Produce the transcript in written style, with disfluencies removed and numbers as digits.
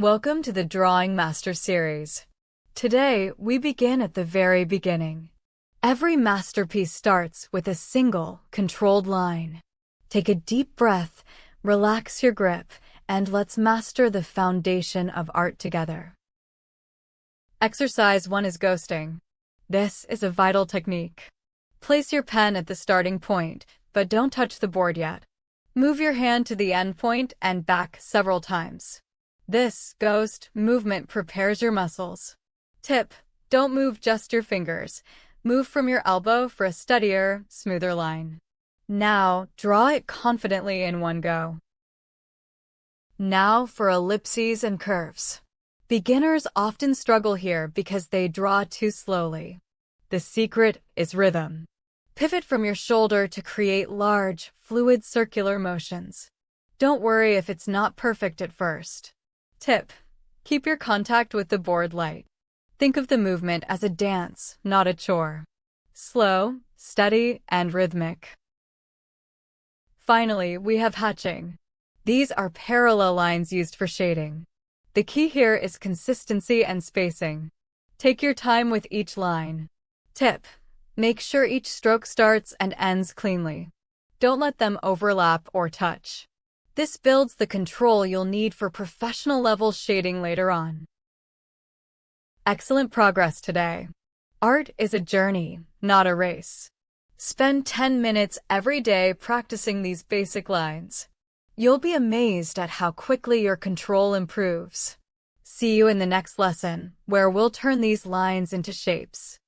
Welcome to the Drawing Master Series. Today, we begin at the very beginning. Every masterpiece starts with a single, controlled line. Take a deep breath, relax your grip, and let's master the foundation of art together. Exercise 1 is ghosting. This is a vital technique. Place your pen at the starting point, but don't touch the board yet. Move your hand to the end point and back several times. This ghost movement prepares your muscles. Tip: don't move just your fingers. Move from your elbow for a steadier, smoother line. Now, draw it confidently in one go. Now for ellipses and curves. Beginners often struggle here because they draw too slowly. The secret is rhythm. Pivot from your shoulder to create large, fluid circular motions. Don't worry if it's not perfect at first. Tip: keep your contact with the board light. Think of the movement as a dance, not a chore. Slow, steady, and rhythmic. Finally, we have hatching. These are parallel lines used for shading. The key here is consistency and spacing. Take your time with each line. Tip: make sure each stroke starts and ends cleanly. Don't let them overlap or touch. This builds the control you'll need for professional-level shading later on. Excellent progress today. Art is a journey, not a race. Spend 10 minutes every day practicing these basic lines. You'll be amazed at how quickly your control improves. See you in the next lesson, where we'll turn these lines into shapes.